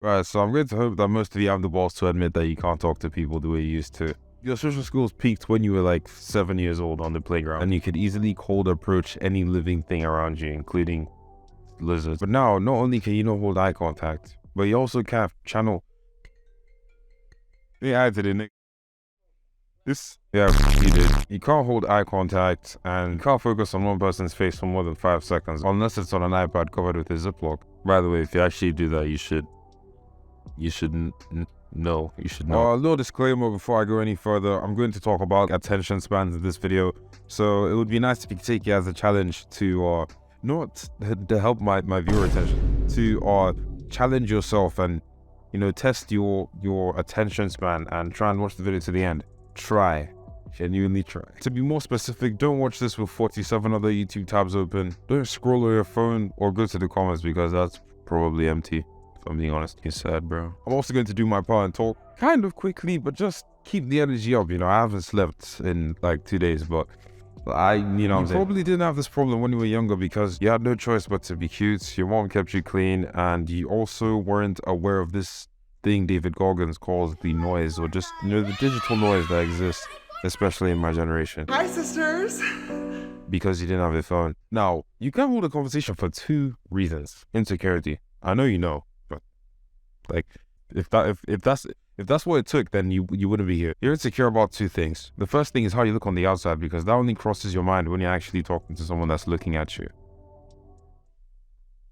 Right, so I'm going to hope that most of you have the balls to admit that you can't talk to people the way you used to. Your social skills peaked when you were like 7 years old on the playground, and you could easily cold approach any living thing around you, including lizards. But now, not only can you not hold eye contact, but you also can't channel. Yeah, I did it, Nick. Yeah, you did. You can't hold eye contact, and you can't focus on one person's face for more than 5 seconds, unless it's on an iPad covered with a Ziploc. By the way, if you actually do that, you should know. A little disclaimer before I go any further. I'm going to talk about attention spans in this video, so it would be nice if you could take it as a challenge to not to help my viewer attention, to challenge yourself and test your attention span and try and watch the video to the end. Genuinely try. To be more specific, don't watch this with 47 other YouTube tabs open. Don't scroll on your phone or go to the comments, because that's probably empty. If I'm being honest, it's sad, bro. I'm also going to do my part and talk kind of quickly, but just keep the energy up. I haven't slept in like 2 days, but you probably didn't have this problem when you were younger because you had no choice but to be cute. Your mom kept you clean, and you also weren't aware of this thing David Goggins calls the noise, or just the digital noise that exists, especially in my generation. Hi, sisters. Because you didn't have a phone. Now, you can hold a conversation for 2 reasons. Insecurity. I know you know, but like if that's what it took, then you wouldn't be here. You're insecure about 2 things. The first thing is how you look on the outside, because that only crosses your mind when you're actually talking to someone that's looking at you.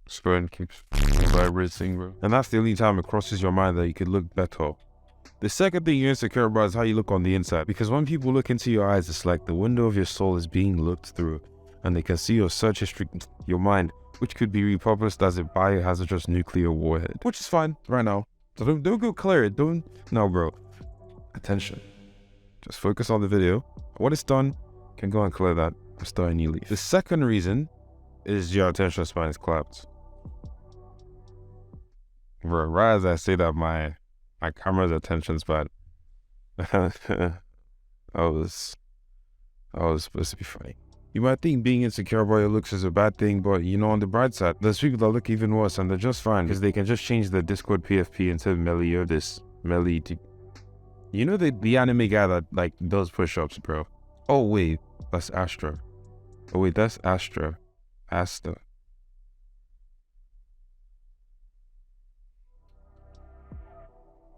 Screen keeps vibrating, bro. And that's the only time it crosses your mind that you could look better. The second thing you're insecure about is how you look on the inside, because when people look into your eyes, it's like the window of your soul is being looked through, and they can see your search history, your mind, which could be repurposed as a biohazardous nuclear warhead. Which is fine right now. So don't go clear it. No, bro. Attention. Just focus on the video. When it's done, you can go and clear that. Start a new leaf. The second reason is your attention span is clapped. Bro, right as I say that, my camera's attention span. I was supposed to be funny. You might think being insecure about your looks is a bad thing, but on the bright side, there's people that look even worse, and they're just fine because they can just change their Discord PFP into Meliodas. The anime guy that like does push-ups, bro. Oh wait, that's Astra. Oh wait, that's Astra. Asta.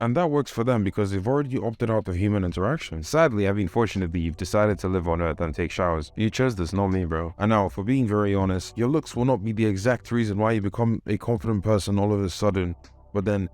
And that works for them because they've already opted out of human interaction. Sadly, unfortunately, you've decided to live on Earth and take showers. You chose this, not me, bro. And now, for being very honest, your looks will not be the exact reason why you become a confident person all of a sudden. But then,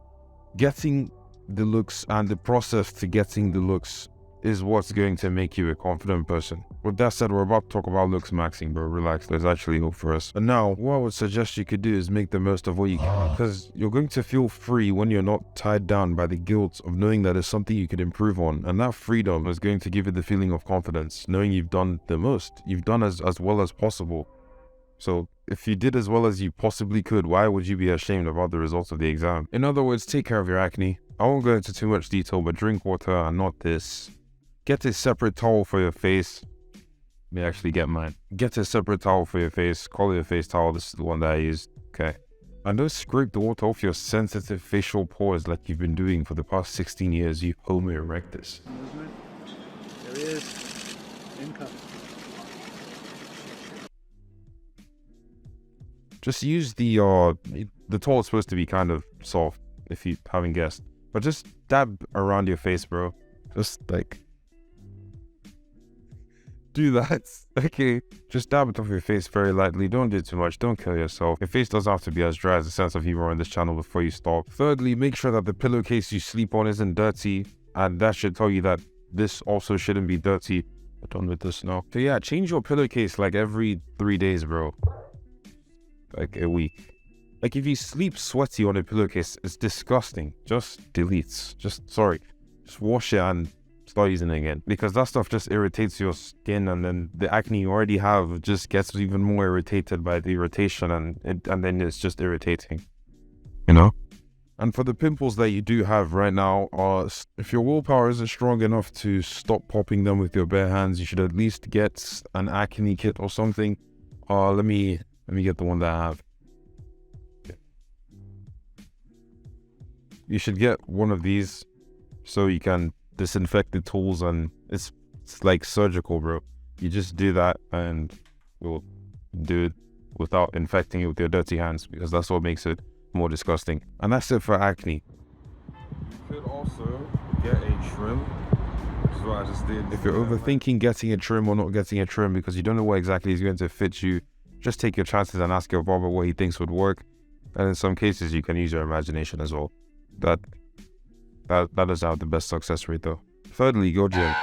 getting the looks and the process to getting the looks is what's going to make you a confident person. With that said, we're about to talk about looks maxing, bro. Relax, there's actually hope for us. And now, what I would suggest you could do is make the most of what you can, because you're going to feel free when you're not tied down by the guilt of knowing that there's something you could improve on. And that freedom is going to give you the feeling of confidence, knowing you've done the most. You've done as well as possible. So if you did as well as you possibly could, why would you be ashamed about the results of the exam? In other words, take care of your acne. I won't go into too much detail, but drink water and not this. Get a separate towel for your face. Let me actually get mine. Get a separate towel for your face. Call it a face towel. This is the one that I use. Okay. And don't scrape the water off your sensitive facial pores like you've been doing for the past 16 years, you Homo erectus. Movement. There he is. Income. Just use the towel is supposed to be kind of soft, if you haven't guessed. But just dab around your face, bro. Just like... do that. Okay, just dab it off your face very lightly. Don't do too much. Don't kill yourself. Your face doesn't have to be as dry as the sense of humor on this channel before you stop. Thirdly, make sure that the pillowcase you sleep on isn't dirty, and that should tell you that this also shouldn't be dirty. I'm done with this now. So yeah, change your pillowcase like every 3 days, bro. Like a week. Like if you sleep sweaty on a pillowcase, it's disgusting. Just delete. Just wash it and start using it again, because that stuff just irritates your skin, and then the acne you already have just gets even more irritated by the irritation, and then it's just irritating, And for the pimples that you do have right now, if your willpower isn't strong enough to stop popping them with your bare hands, you should at least get an acne kit or something. Let me get the one that I have. you should get one of these so you can disinfect the tools, and it's like surgical, bro. You just do that and we'll do it without infecting it with your dirty hands, because that's what makes it more disgusting. And that's it for acne. You could also get a trim, which is what I just did. If you're overthinking getting a trim or not getting a trim because you don't know what exactly is going to fit you, just take your chances and ask your barber what he thinks would work. And in some cases, you can use your imagination as well. That does have the best success rate though. Thirdly, go gym.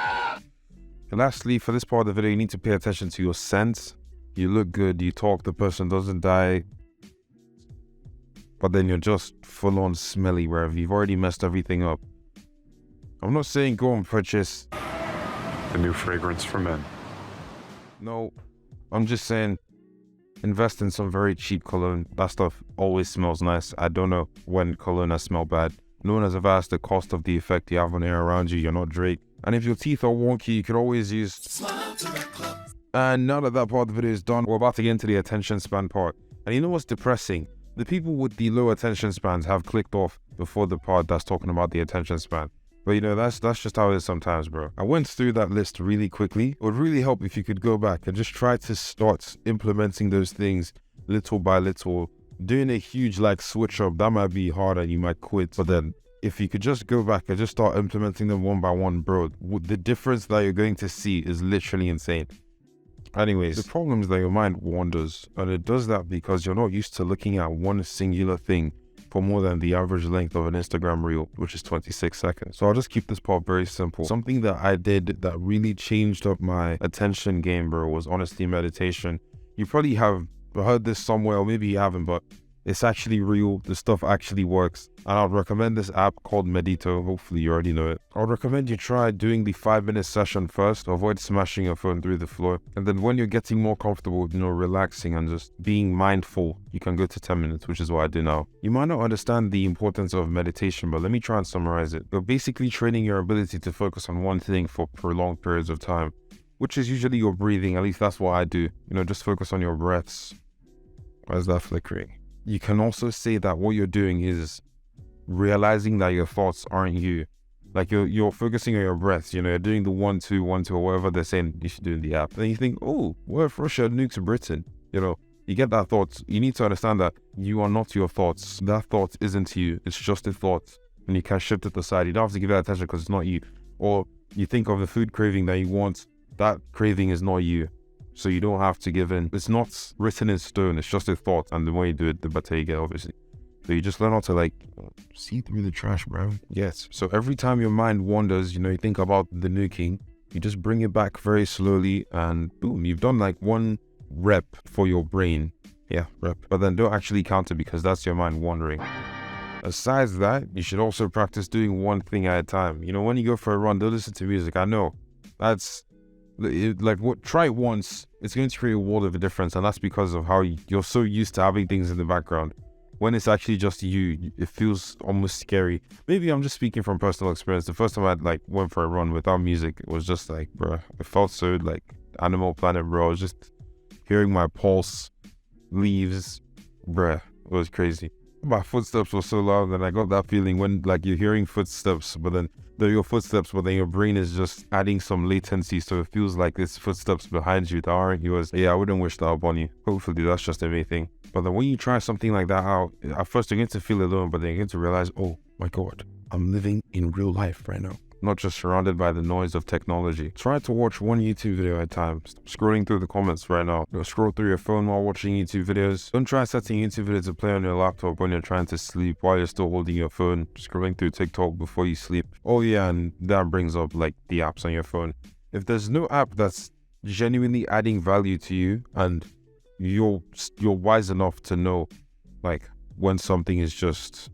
And lastly, for this part of the video, you need to pay attention to your scent. You look good, you talk, the person doesn't die, but then you're just full on smelly wherever you've already messed everything up. I'm not saying go and purchase the new fragrance for men. No, I'm just saying invest in some very cheap cologne. That stuff always smells nice. I don't know when cologne has smelled bad. No one has ever asked the cost of the effect you have on air around you. You're not Drake. And if your teeth are wonky, you could always use... And now that part of the video is done, we're about to get into the attention span part. And you know what's depressing? The people with the low attention spans have clicked off before the part that's talking about the attention span. But you know, that's just how it is sometimes, bro. I went through that list really quickly. It would really help if you could go back and just try to start implementing those things little by little. Doing a huge switch up, that might be hard and you might quit. But then if you could just go back and just start implementing them one by one, bro, the difference that you're going to see is literally insane. Anyways, the problem is that your mind wanders, and it does that because you're not used to looking at one singular thing for more than the average length of an Instagram reel, which is 26 seconds. So I'll just keep this part very simple. Something that I did that really changed up my attention game, bro, was honestly meditation. You probably have heard this somewhere, or maybe you haven't, but it's actually real. The stuff actually works. And I'd recommend this app called Medito. Hopefully you already know it. I'd recommend you try doing the 5-minute session first to avoid smashing your phone through the floor. And then when you're getting more comfortable, relaxing and just being mindful, you can go to 10 minutes, which is what I do now. You might not understand the importance of meditation, but let me try and summarize it. You're basically training your ability to focus on one thing for prolonged periods of time, which is usually your breathing. At least that's what I do. Just focus on your breaths. Why is that flickering? You can also say that what you're doing is realizing that your thoughts aren't you. Like you're focusing on your breaths, you're doing the 1, 2, 1, 2, or whatever they're saying you should do in the app. Then you think, oh, what if Russia nukes Britain? You get that thought. You need to understand that you are not your thoughts. That thought isn't you. It's just a thought. And you can shift it aside. You don't have to give that attention because it's not you. Or you think of the food craving that you want. That craving is not you. So you don't have to give in. It's not written in stone. It's just a thought. And the more you do it, the better you get, obviously. So you just learn how to see through the trash, bro. Yes. So every time your mind wanders, you think about the nuking, you just bring it back very slowly and boom, you've done one rep for your brain. Yeah, rep. But then don't actually count it because that's your mind wandering. Besides that, you should also practice doing one thing at a time. When you go for a run, don't listen to music. I know. That's... try it once, it's going to create a world of a difference, and that's because of how you're so used to having things in the background. When it's actually just you, it feels almost scary. Maybe I'm just speaking from personal experience. The first time I went for a run without music, it was just bruh, it felt so Animal Planet, bro. I was just hearing my pulse, leaves, bruh, it was crazy. My footsteps were so loud that I got that feeling when you're hearing footsteps, but then they're your footsteps, but then your brain is just adding some latency, so it feels like there's footsteps behind you that aren't yours. Yeah, I wouldn't wish that upon you. Hopefully that's just a me thing. But then when you try something like that out, at first you're going to feel alone, but then you're going to realize, oh my God, I'm living in real life right now. Not just surrounded by the noise of technology. Try to watch one YouTube video at a time. Stop scrolling through the comments right now. Scroll through your phone while watching YouTube videos. Don't try setting YouTube videos to play on your laptop when you're trying to sleep while you're still holding your phone, scrolling through TikTok before you sleep. Oh yeah, and that brings up the apps on your phone. If there's no app that's genuinely adding value to you and you're wise enough to know when something is just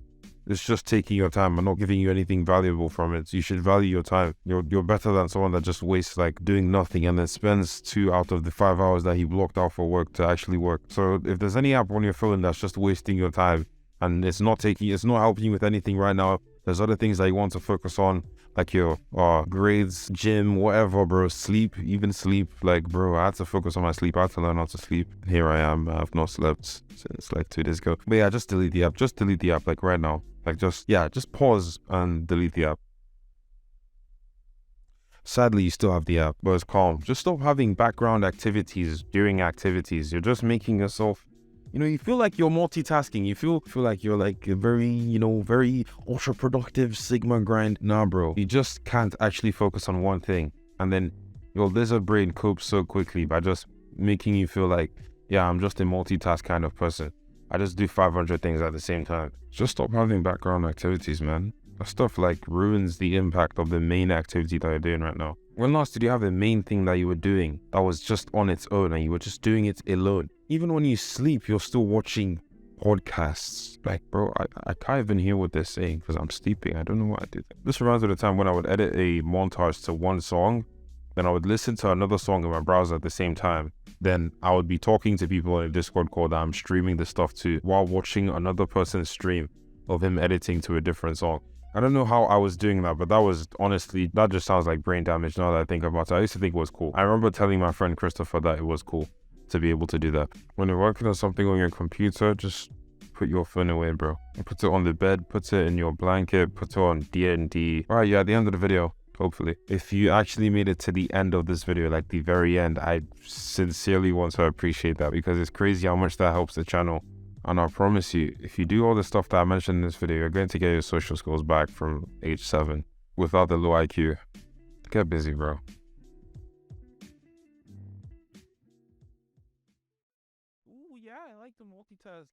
taking your time and not giving you anything valuable from it, you should value your time. You're better than someone that just wastes doing nothing and then spends 2 out of the 5 hours that he blocked out for work to actually work. So if there's any app on your phone that's just wasting your time and it's not helping you with anything right now, There's other things that you want to focus on, like your grades, gym, whatever, bro. Sleep, even sleep. Like, bro, I had to focus on my sleep. I had to learn how to sleep. Here I am. I've not slept since like 2 days ago. But yeah, just delete the app. Just delete the app, like right now. Like, just pause and delete the app. Sadly, you still have the app, but it's calm. Just stop having background activities during activities. You're just making yourself, you feel like you're multitasking. You feel like you're like a very, very ultra productive Sigma grind. Nah, bro. You just can't actually focus on one thing. And then your lizard brain copes so quickly by just making you feel like, yeah, I'm just a multitask kind of person. I just do 500 things at the same time. Just stop having background activities, man. That stuff like ruins the impact of the main activity that you're doing right now. When last did you have a main thing that you were doing that was just on its own and you were just doing it alone? Even when you sleep, you're still watching podcasts. Like, bro, I can't even hear what they're saying because I'm sleeping. I don't know what I did. This reminds me of the time when I would edit a montage to one song, then I would listen to another song in my browser at the same time. Then I would be talking to people in a Discord call that I'm streaming the stuff to while watching another person's stream of him editing to a different song. I don't know how I was doing that, but that was honestly, that just sounds like brain damage now that I think about it. I used to think it was cool. I remember telling my friend Christopher that it was cool to be able to do that. When you're working on something on your computer, just put your phone away, bro. Put it on the bed, put it in your blanket, put it on D&D. All right, yeah, at the end of the video, hopefully. If you actually made it to the end of this video, like the very end, I sincerely want to appreciate that because it's crazy how much that helps the channel. And I promise you, if you do all the stuff that I mentioned in this video, you're going to get your social skills back from age 7 without the low IQ. Get busy, bro. Ooh, yeah, I like to multitask,